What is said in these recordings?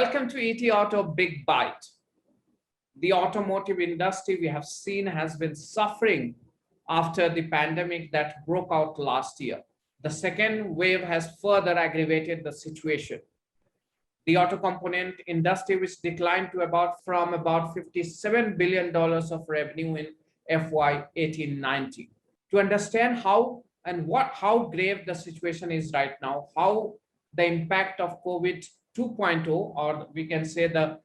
Welcome to ETAuto Big Bite. The automotive industry we have seen has been suffering after the pandemic that broke out last year. The second wave has further aggravated the situation. The auto component industry, which declined to about $57 billion of revenue in FY 18-19. To understand how grave the situation is right now, how the impact of COVID 2.0, or we can say the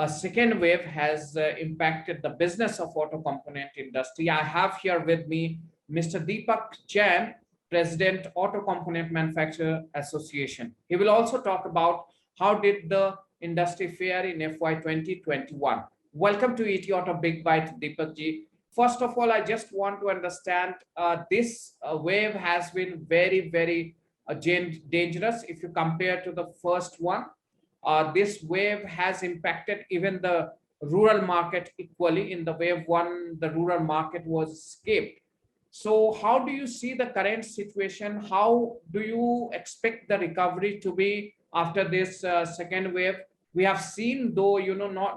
second wave, has impacted the business of auto component industry. I have here with me Mr. Deepak Jain, President, Auto Component Manufacturer Association. He will also talk about how did the industry fare in FY 2021. Welcome to ETAuto Big Bite, Deepak ji. First of all, I just want to understand this wave has been very dangerous if you compare to the first one. This wave has impacted even the rural market equally. In the wave one, the rural market was escaped. So how do you see the current situation? How do you expect the recovery to be after this second wave? We have seen, though,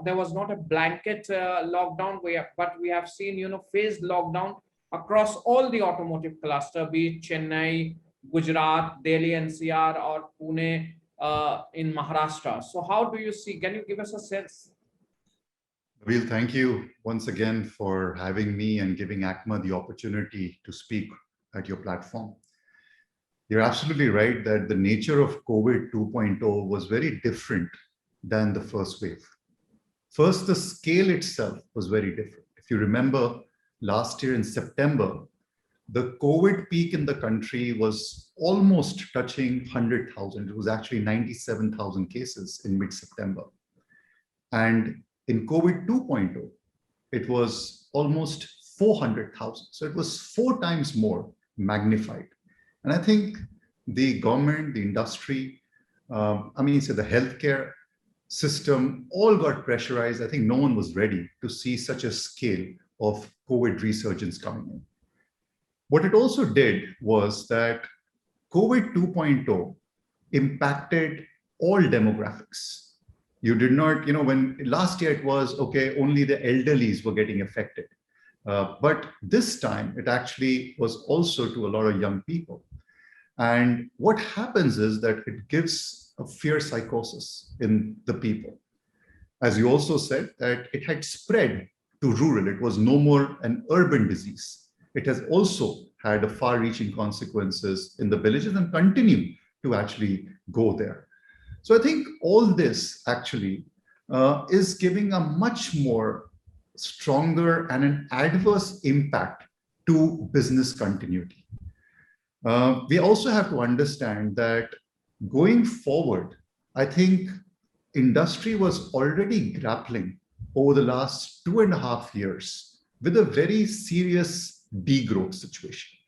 there was not a blanket lockdown, but we have seen, phased lockdown across all the automotive cluster, be it Chennai, Gujarat, Delhi NCR, or Pune in Maharashtra. So how do you see? Can you give us a sense? Nabil, thank you once again for having me and giving ACMA the opportunity to speak at your platform. You're absolutely right that the nature of COVID 2.0 was very different than the first wave. First, the scale itself was very different. If you remember, last year in September, the COVID peak in the country was almost touching 100,000. It was actually 97,000 cases in mid-September. And in COVID 2.0, it was almost 400,000. So it was 4 times more magnified. And I think the government, the industry, the healthcare system all got pressurized. I think no one was ready to see such a scale of COVID resurgence coming in. What it also did was that COVID 2.0 impacted all demographics. You did not, when last year it was, okay, only the elderlies were getting affected. But this time it actually was also to a lot of young people. And what happens is that it gives a fear psychosis in the people. As you also said, that it had spread to rural. It was no more an urban disease. It has also had a far-reaching consequences in the villages and continue to actually go there. So I think all this actually is giving a much more stronger and an adverse impact to business continuity. We also have to understand that going forward, I think industry was already grappling over the last 2.5 years with a very serious degrowth situation.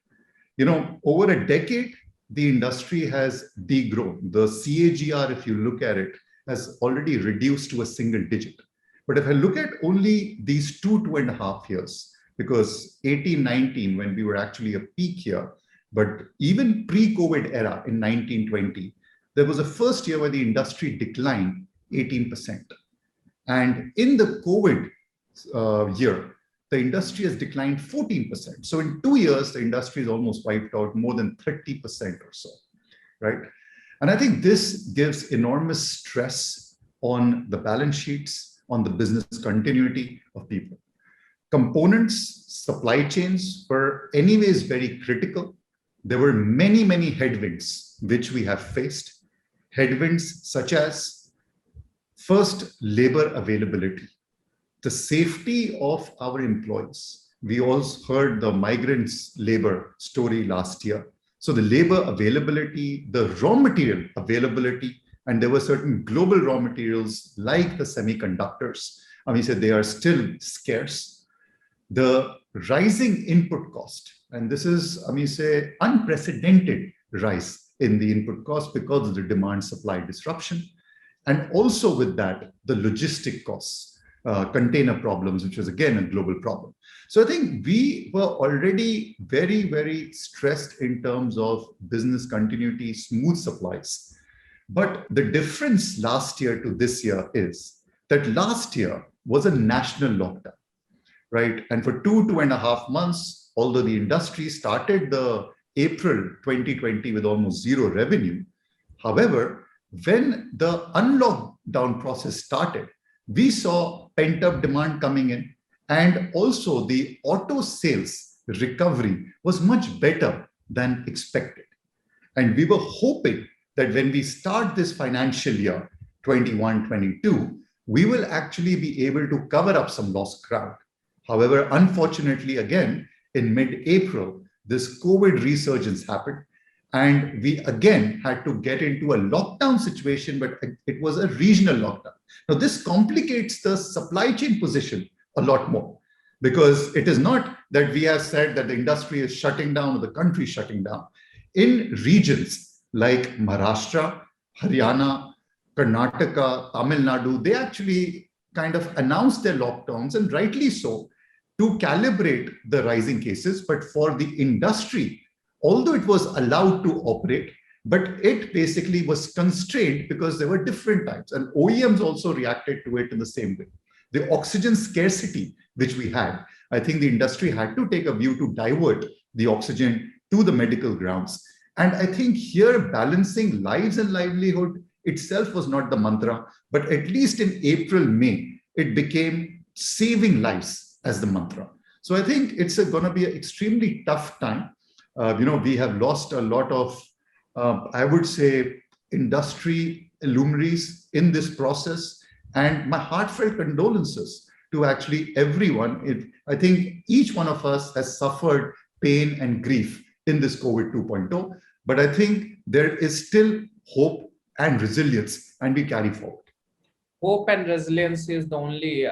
Over a decade, the industry has degrown. The CAGR, if you look at it, has already reduced to a single digit. But if I look at only these 2.5 years, because 18-19, when we were actually a peak year, but even pre-COVID era in 19-20, there was a first year where the industry declined 18%. And in the COVID year, the industry has declined 14%. So in 2 years, the industry is almost wiped out more than 30% or so, right? And I think this gives enormous stress on the balance sheets, on the business continuity of people. Components, supply chains were anyways very critical. There were many headwinds which we have faced. Headwinds such as, first, labor availability. The safety of our employees. We also heard the migrants' labor story last year. So the labor availability, the raw material availability, and there were certain global raw materials like the semiconductors. They are still scarce. The rising input cost, and this is, unprecedented rise in the input cost because of the demand-supply disruption. And also with that, the logistic costs. Container problems, which was again a global problem. So I think we were already very stressed in terms of business continuity, smooth supplies. But the difference last year to this year is that last year was a national lockdown, right? And for 2.5 months, although the industry started the April 2020 with almost zero revenue, however, when the unlockdown process started, we saw pent-up demand coming in, and also the auto sales recovery was much better than expected. And we were hoping that when we start this financial year 21-22, we will actually be able to cover up some lost ground. However, unfortunately, again, in mid-April, this COVID resurgence happened, and we again had to get into a lockdown situation, but it was a regional lockdown. Now, this complicates the supply chain position a lot more, because it is not that we have said that the industry is shutting down or the country is shutting down. In regions like Maharashtra, Haryana, Karnataka, Tamil Nadu, they actually kind of announced their lockdowns, and rightly so, to calibrate the rising cases. But for the industry, although it was allowed to operate, but it basically was constrained because there were different types, and OEMs also reacted to it in the same way. The oxygen scarcity which we had, I think the industry had to take a view to divert the oxygen to the medical grounds. And I think here balancing lives and livelihood itself was not the mantra, but at least in April, May, it became saving lives as the mantra. So I think it's going to be an extremely tough time. We have lost a lot of, I would say, industry luminaries in this process, and my heartfelt condolences to actually everyone. I think each one of us has suffered pain and grief in this COVID 2.0, but I think there is still hope and resilience, and we carry forward. Hope and resilience is the only,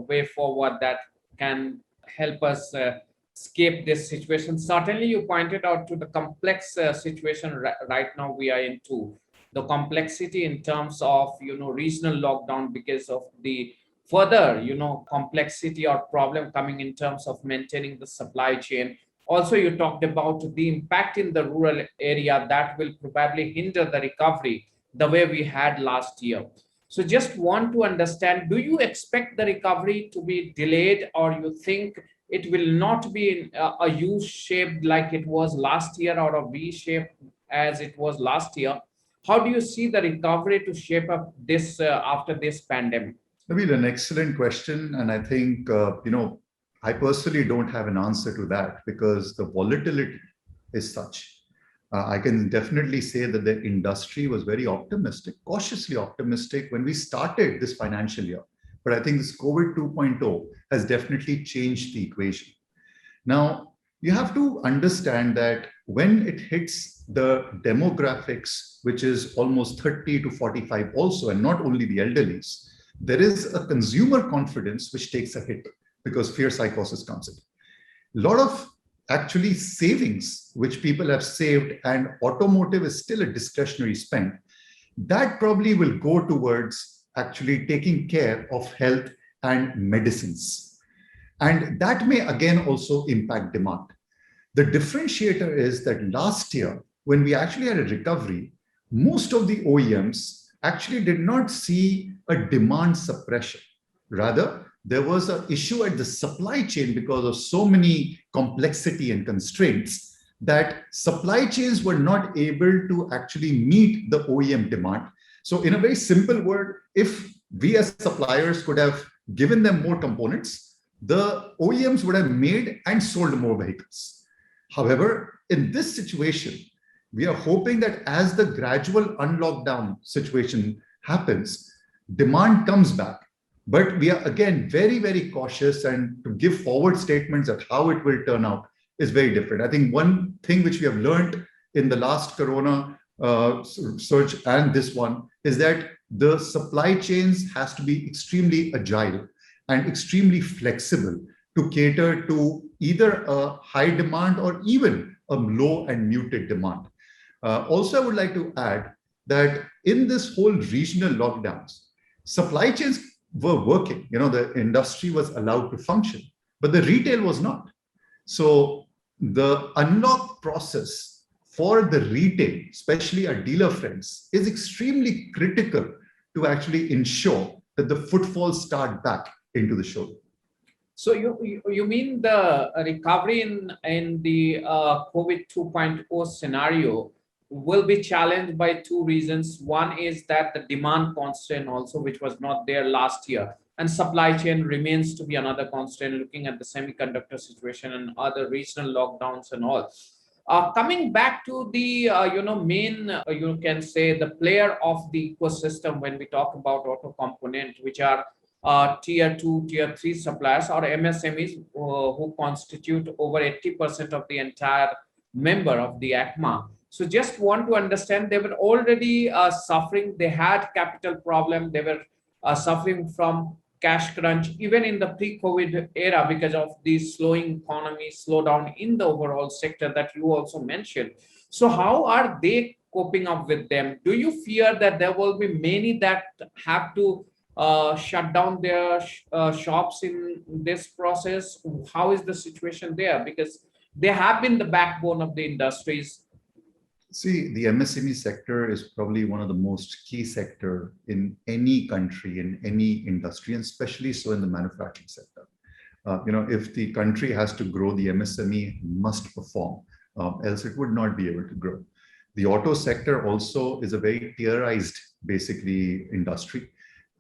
way forward that can help us escape this situation. Certainly, you pointed out to the complex situation right now we are into. The complexity in terms of, regional lockdown because of the further, complexity or problem coming in terms of maintaining the supply chain. Also, you talked about the impact in the rural area that will probably hinder the recovery the way we had last year. So just want to understand, do you expect the recovery to be delayed, or you think it will not be a U shape like it was last year, or a V shape as it was last year? How do you see the recovery to shape up this after this pandemic? Nabeel, an excellent question. And I think, I personally don't have an answer to that because the volatility is such. I can definitely say that the industry was very optimistic, cautiously optimistic when we started this financial year. But I think this COVID 2.0 has definitely changed the equation. Now, you have to understand that when it hits the demographics, which is almost 30 to 45 also, and not only the elderlies, there is a consumer confidence which takes a hit because fear psychosis comes in. A lot of actually savings which people have saved, and automotive is still a discretionary spend, that probably will go towards actually taking care of health and medicines. And that may again also impact demand. The differentiator is that last year, when we actually had a recovery, most of the OEMs actually did not see a demand suppression. Rather, there was an issue at the supply chain because of so many complexity and constraints that supply chains were not able to actually meet the OEM demand. So in a very simple word, if we as suppliers could have given them more components, the OEMs would have made and sold more vehicles. However, in this situation, we are hoping that as the gradual unlockdown situation happens, demand comes back. But we are again very, very cautious, and to give forward statements at how it will turn out is very different. I think one thing which we have learned in the last Corona surge and this one is that the supply chains has to be extremely agile and extremely flexible to cater to either a high demand or even a low and muted demand. Also, I would like to add that in this whole regional lockdowns, supply chains were working. The industry was allowed to function, but the retail was not. So the unlock process for the retail, especially our dealer friends, is extremely critical to actually ensure that the footfalls start back into the showroom. So you mean the recovery in the COVID 2.0 scenario will be challenged by two reasons. One is that the demand constraint also, which was not there last year, and supply chain remains to be another constraint, looking at the semiconductor situation and other regional lockdowns and all. Coming back to the main you can say the player of the ecosystem when we talk about auto component, which are tier 2, tier 3 suppliers or MSMEs who constitute over 80% of the entire member of the ACMA. So just want to understand, they were already suffering, they had capital problem, they were suffering from cash crunch even in the pre-COVID era because of the slowing economy, slowdown in the overall sector that you also mentioned. So how are they coping up with them? Do you fear that there will be many that have to shut down their shops in this process? How is the situation there? Because they have been the backbone of the industries. See, the MSME sector is probably one of the most key sector in any country, in any industry, and especially so in the manufacturing sector. If the country has to grow, the MSME must perform, else it would not be able to grow. The auto sector also is a very tierized, basically, industry.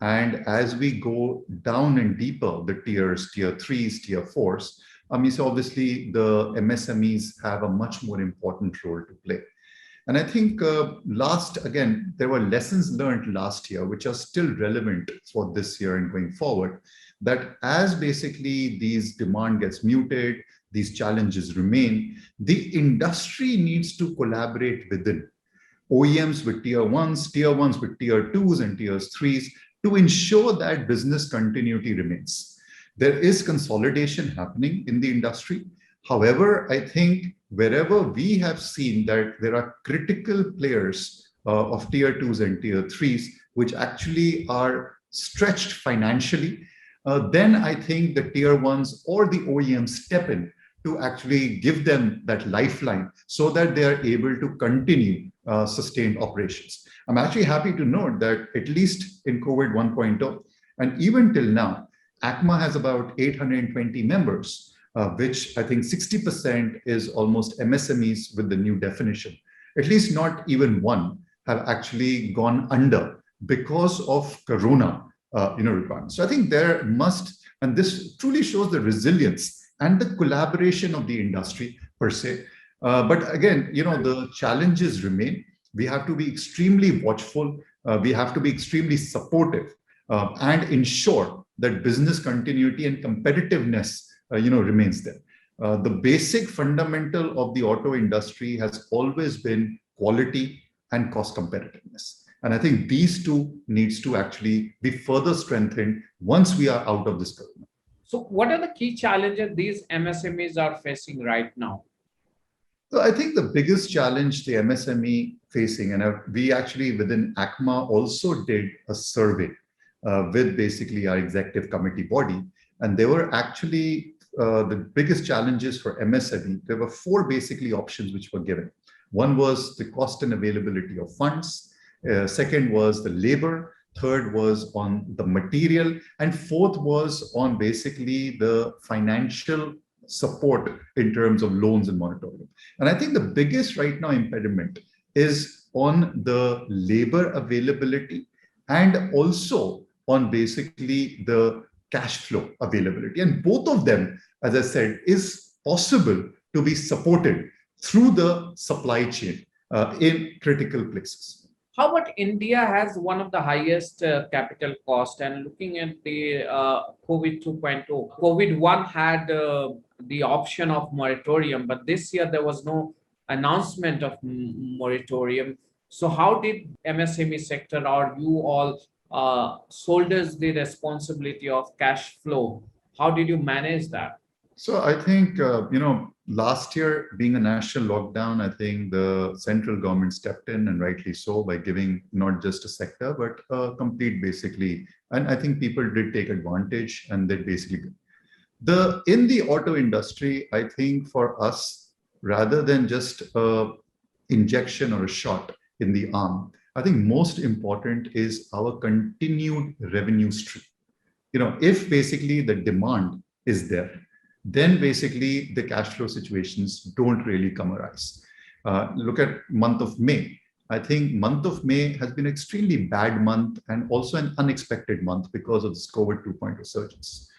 And as we go down and deeper, the tiers, tier 3s, tier 4s, so obviously the MSMEs have a much more important role to play. And I think there were lessons learned last year, which are still relevant for this year and going forward, that as basically these demand gets muted, these challenges remain, the industry needs to collaborate within OEMs with tier 1s with tier 2s and tier 3s to ensure that business continuity remains. There is consolidation happening in the industry. However, I think wherever we have seen that there are critical players of tier 2s and tier 3s, which actually are stretched financially, then I think the tier 1s or the OEMs step in to actually give them that lifeline so that they are able to continue sustained operations. I'm actually happy to note that at least in COVID 1.0, and even till now, ACMA has about 820 members, which I think 60% is almost MSMEs with the new definition. At least not even one have actually gone under because of Corona requirements. So I think there must, and this truly shows the resilience and the collaboration of the industry per se. But again, the challenges remain. We have to be extremely watchful. We have to be extremely supportive and ensure that business continuity and competitiveness remains there. The basic fundamental of the auto industry has always been quality and cost competitiveness. And I think these two needs to actually be further strengthened once we are out of this corona. So what are the key challenges these MSMEs are facing right now? So I think the biggest challenge the MSME facing, and we actually within ACMA also did a survey with basically our executive committee body, and there were actually the biggest challenges for MSME. There were four basically options which were given. One was the cost and availability of funds. Second was the labor. Third was on the material. And fourth was on basically the financial support in terms of loans and moratorium. And I think the biggest right now impediment is on the labor availability and also on basically the cash flow availability. And both of them, as I said, is possible to be supported through the supply chain in critical places. How about India has one of the highest capital cost, and looking at the COVID 2.0, COVID 1 had the option of moratorium, but this year there was no announcement of moratorium. So how did MSME sector or you all shoulders the responsibility of cash flow? How did you manage that? So I think, last year being a national lockdown, I think the central government stepped in, and rightly so, by giving not just a sector, but a complete basically, and I think people did take advantage and they basically, in the auto industry, I think for us, rather than just injection or a shot in the arm. I think most important is our continued revenue stream. If basically the demand is there, then basically the cash flow situations don't really come arise. Look at month of May. I think month of May has been extremely bad month and also an unexpected month because of this COVID 2.0 resurgence.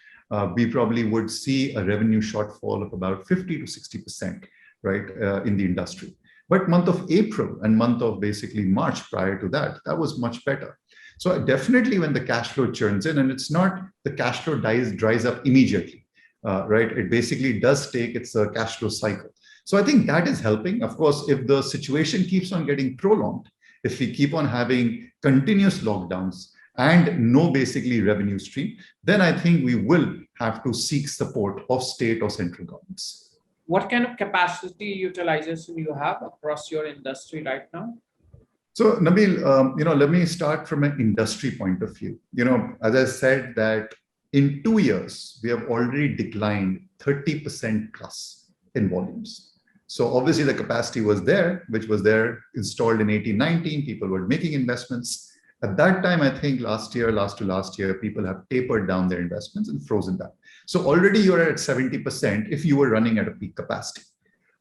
We probably would see a revenue shortfall of about 50 to 60%, right, in the industry. But month of April and month of basically March prior to that, that was much better. So definitely when the cash flow churns in, and it's not the cash flow dries up immediately, right? It basically does take its cash flow cycle. So I think that is helping. Of course, if the situation keeps on getting prolonged, if we keep on having continuous lockdowns and no basically revenue stream, then I think we will have to seek support of state or central governments. What kind of capacity utilization you have across your industry right now? So Nabil, let me start from an industry point of view. As I said that in 2 years, we have already declined 30% plus in volumes. So obviously the capacity was there, which was there installed in 18-19, people were making investments. At that time, I think last to last year, people have tapered down their investments and frozen that. So already you're at 70% if you were running at a peak capacity.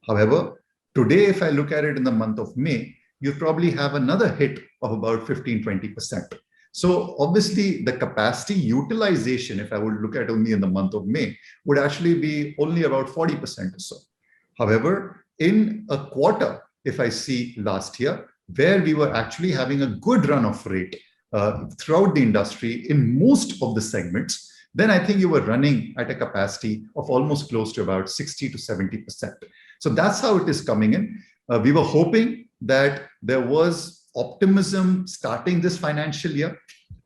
However, today, if I look at it in the month of May, you probably have another hit of about 15-20%. So obviously the capacity utilization, if I would look at only in the month of May, would actually be only about 40% or so. However, in a quarter, if I see last year, where we were actually having a good run of rate throughout the industry in most of the segments, then I think you were running at a capacity of almost close to about 60 to 70%. So that's how it is coming in. We were hoping that there was optimism starting this financial year,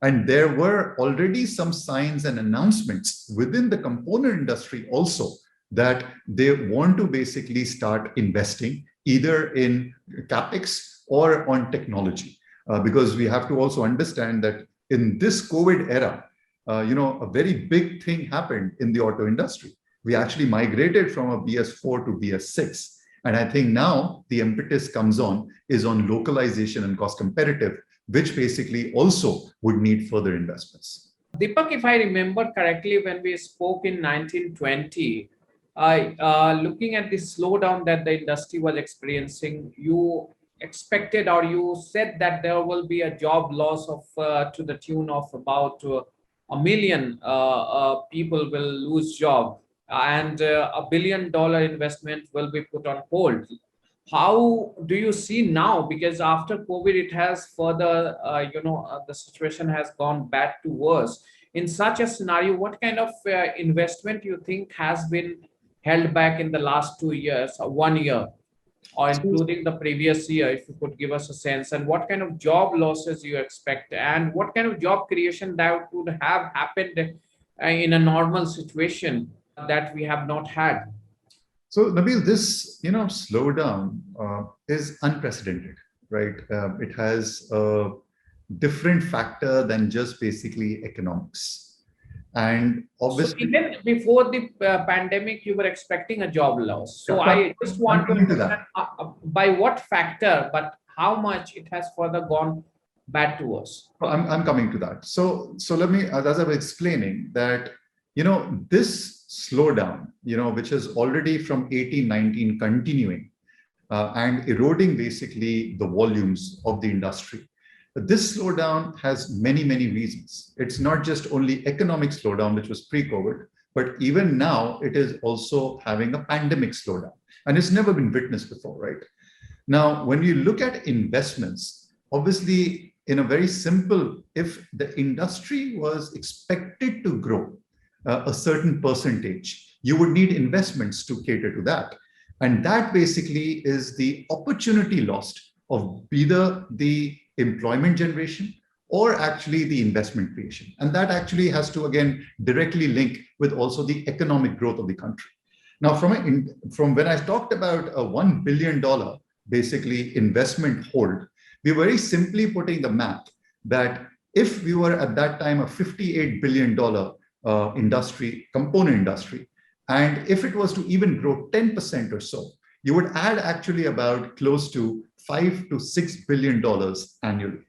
and there were already some signs and announcements within the component industry also that they want to basically start investing either in capex or on technology, because we have to also understand that in this COVID era, a very big thing happened in the auto industry. We actually migrated from a BS4 to BS6. And I think now the impetus comes on is on localization and cost competitive, which basically also would need further investments. Deepak, if I remember correctly, when we spoke in 1920, looking at the slowdown that the industry was experiencing, you expected or you said that there will be a job loss of to the tune of about 1 million people will lose job, and $1 billion investment will be put on hold. How do you see now? Because after COVID, it has further, the situation has gone bad to worse. In such a scenario, what kind of investment you think has been held back in the last 2 years or 1 year, or including the previous year, if you could give us a sense, and what kind of job losses you expect, and what kind of job creation that would have happened in a normal situation that we have not had? So Nabil, this slowdown is unprecedented, right? It has a different factor than just basically economics. And obviously, so even before the pandemic, you were expecting a job loss. So I just want to understand by what factor, but how much it has further gone bad to us. I'm coming to that. So let me, as I was explaining that, this slowdown, which is already from 18-19 continuing and eroding basically the volumes of the industry. This slowdown has many, many reasons. It's not just only economic slowdown, which was pre-COVID, but even now it is also having a pandemic slowdown. And it's never been witnessed before, right? Now, when you look at investments, obviously, in a very simple, if the industry was expected to grow a certain percentage, you would need investments to cater to that. And that basically is the opportunity lost of either the employment generation or actually the investment creation. And that actually has to, again, directly link with also the economic growth of the country. Now, from when I talked about a $1 billion basically investment hold, we were very simply putting the math that if we were at that time a $58 billion component industry, and if it was to even grow 10% or so, you would add actually about close to $5 to $6 billion annually.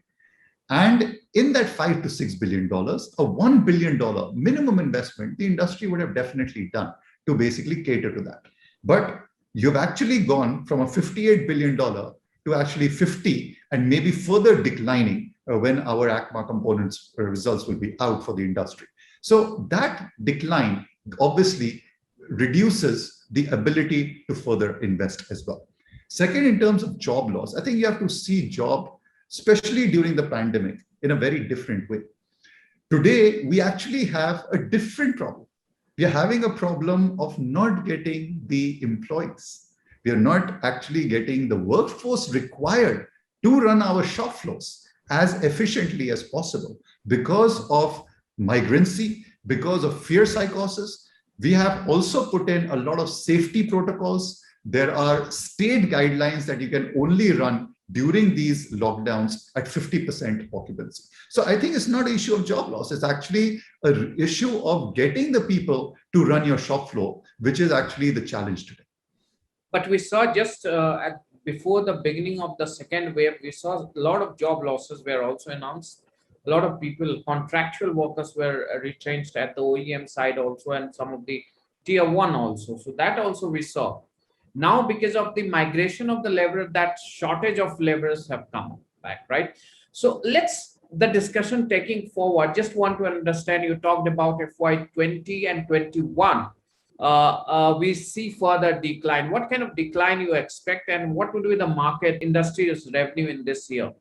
And in that $5 to $6 billion, a $1 billion minimum investment, the industry would have definitely done to basically cater to that. But you've actually gone from a $58 billion to actually 50 and maybe further declining when our ACMA components results will be out for the industry. So that decline obviously reduces the ability to further invest as well. Second, in terms of job loss, I think you have to see job, especially during the pandemic, in a very different way. Today, we actually have a different problem. We are having a problem of not getting the employees. We are not actually getting the workforce required to run our shop floors as efficiently as possible because of migrancy, because of fear psychosis. We have also put in a lot of safety protocols. There are state guidelines that you can only run during these lockdowns at 50% occupancy. So I think it's not an issue of job loss. It's actually an issue of getting the people to run your shop floor, which is actually the challenge today. But we saw just before the beginning of the second wave, we saw a lot of job losses were also announced. A lot of people, contractual workers were retrenched at the OEM side also, and some of the tier one also. So that also we saw. Now, because of the migration of the labor, that shortage of laborers have come back, right? So the discussion taking forward, just want to understand, you talked about FY20 and 21. We see further decline. What kind of decline you expect, and what would be the market industry's revenue in this year?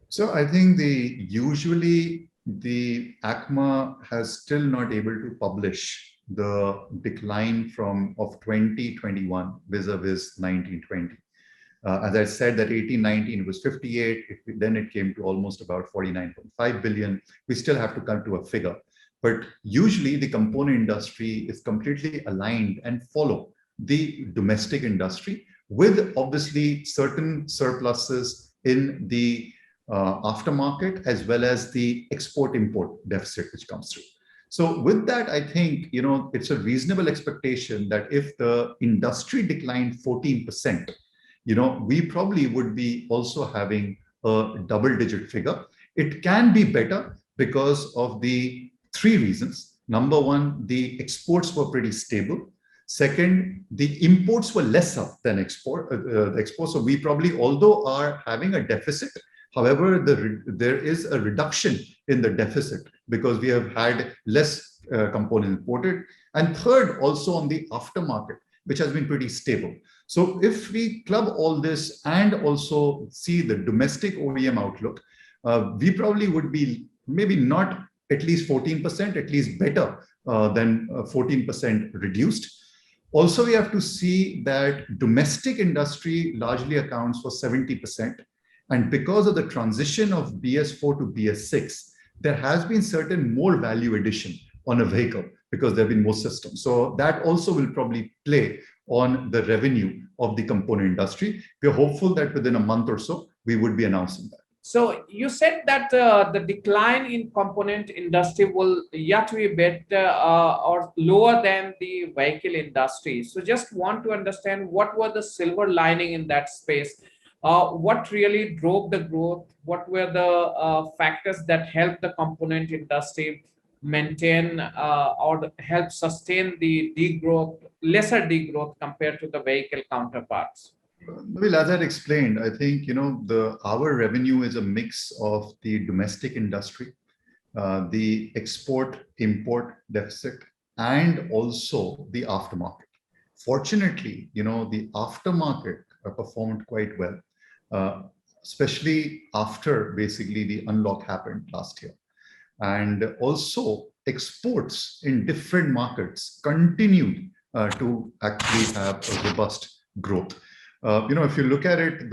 So I think usually the ACMA has still not able to publish the decline of 2021 vis-a-vis 1920. As I said, that 18-19 was 58, then it came to almost about 49.5 billion. We still have to come to a figure. But usually the component industry is completely aligned and follow the domestic industry with obviously certain surpluses in the aftermarket as well as the export-import deficit which comes through. So with that, I think, it's a reasonable expectation that if the industry declined 14%, we probably would be also having a double-digit figure. It can be better because of the three reasons. Number one, the exports were pretty stable. Second, the imports were lesser than the exports. So we probably, although are having a deficit, however, there is a reduction in the deficit because we have had less components imported. And third, also on the aftermarket, which has been pretty stable. So if we club all this and also see the domestic OEM outlook, we probably would be maybe not at least 14%, at least better than 14% reduced. Also, we have to see that domestic industry largely accounts for 70%. And because of the transition of BS4 to BS6, there has been certain more value addition on a vehicle because there have been more systems. So that also will probably play on the revenue of the component industry. We're hopeful that within a month or so, we would be announcing that. So you said that the decline in component industry will yet be better or lower than the vehicle industry. So just want to understand what were the silver lining in that space. What really drove the growth? What were the factors that helped the component industry maintain or help sustain the degrowth, lesser degrowth compared to the vehicle counterparts? Well, as I explained, I think our revenue is a mix of the domestic industry, the export-import deficit, and also the aftermarket. Fortunately, the aftermarket performed quite well, especially after basically the unlock happened last year. And also exports in different markets continued to actually have a robust growth. If you look at it,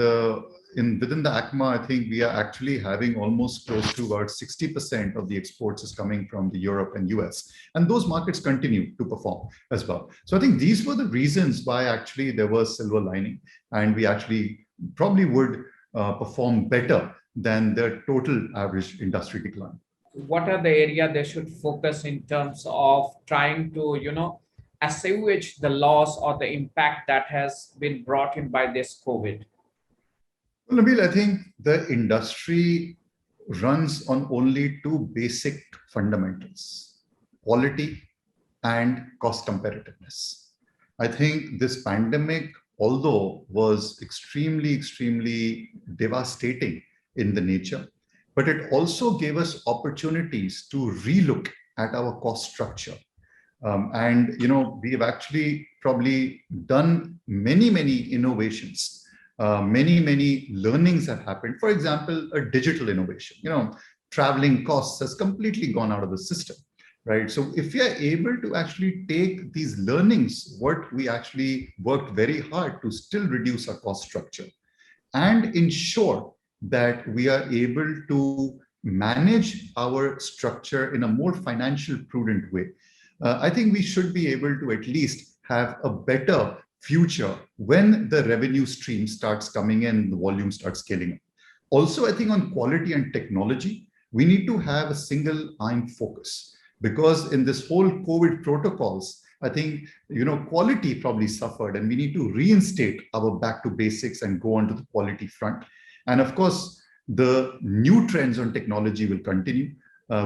within the ACMA, I think we are actually having almost close to about 60% of the exports is coming from the Europe and US. And those markets continue to perform as well. So I think these were the reasons why actually there was silver lining, and we actually probably would perform better than the total average industry decline. What are the areas they should focus in terms of trying to, assuage the loss or the impact that has been brought in by this COVID? Well, Nabil, I think the industry runs on only two basic fundamentals: quality and cost competitiveness. I think this pandemic, although was extremely devastating in the nature, but it also gave us opportunities to relook at our cost structure. And we have actually probably done many innovations. Many learnings have happened. For example, a digital innovation. Traveling costs has completely gone out of the system, right? So if we are able to actually take these learnings, what we actually worked very hard to still reduce our cost structure and ensure that we are able to manage our structure in a more financial prudent way, I think we should be able to at least have a better future when the revenue stream starts coming in, the volume starts scaling up. Also, I think on quality and technology, we need to have a single eye focus, because in this whole COVID protocols, I think quality probably suffered, and we need to reinstate our back to basics and go on to the quality front. And of course, the new trends on technology will continue,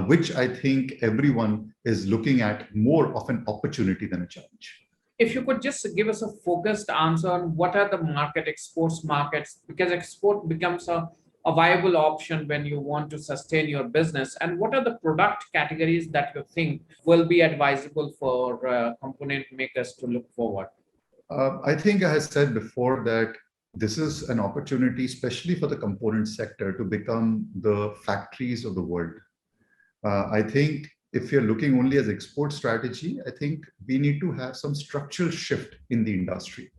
which I think everyone is looking at more of an opportunity than a challenge. If you could just give us a focused answer on what are the exports markets, because export becomes a viable option when you want to sustain your business, and what are the product categories that you think will be advisable for component makers to look forward? I think I have said before that this is an opportunity, especially for the component sector, to become the factories of the world. I think if you're looking only as export strategy, I think we need to have some structural shift in the industry.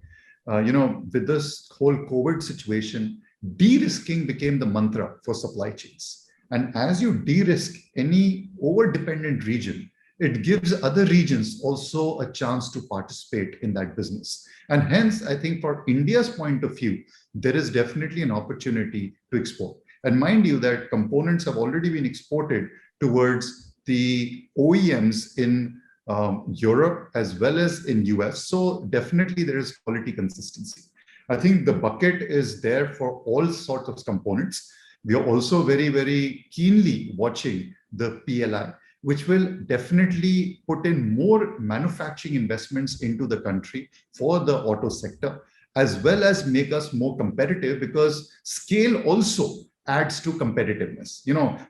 With this whole COVID situation, de-risking became the mantra for supply chains. And as you de-risk any over-dependent region, it gives other regions also a chance to participate in that business. And hence, I think for India's point of view, there is definitely an opportunity to export. And mind you that components have already been exported towards the OEMs in Europe as well as in US. So definitely there is quality consistency. I think the bucket is there for all sorts of components. We are also very keenly watching the PLI, which will definitely put in more manufacturing investments into the country for the auto sector, as well as make us more competitive, because scale also adds to competitiveness.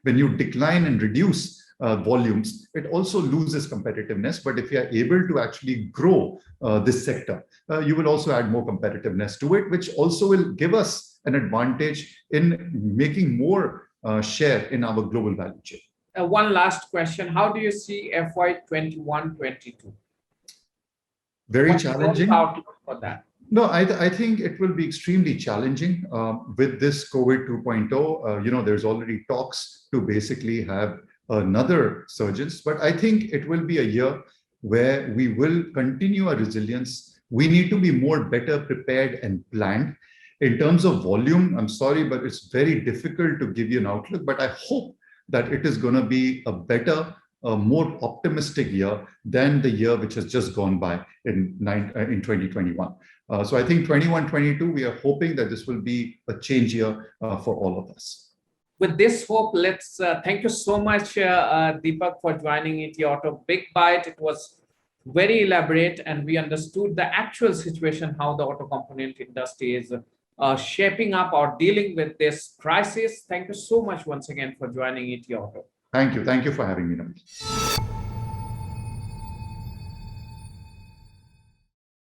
When you decline and reduce volumes, it also loses competitiveness. But if you are able to actually grow this sector, you will also add more competitiveness to it, which also will give us an advantage in making more share in our global value chain. One last question. How do you see FY 21-22? Very challenging. Outlook for that? No, I think it will be extremely challenging with this COVID 2.0. There's already talks to basically have another surge, but I think it will be a year where we will continue our resilience. We need to be more better prepared and planned. In terms of volume, I'm sorry, but it's very difficult to give you an outlook, but I hope that it is going to be a better, more optimistic year than the year which has just gone by in 2021. So I think 21-22, we are hoping that this will be a change year for all of us. With this hope, let's thank you so much, Deepak, for joining ETAuto Big Bite. It was very elaborate, and we understood the actual situation, how the auto component industry is shaping up or dealing with this crisis. Thank you so much once again for joining ETAuto. Thank you. Thank you for having me, Nabil.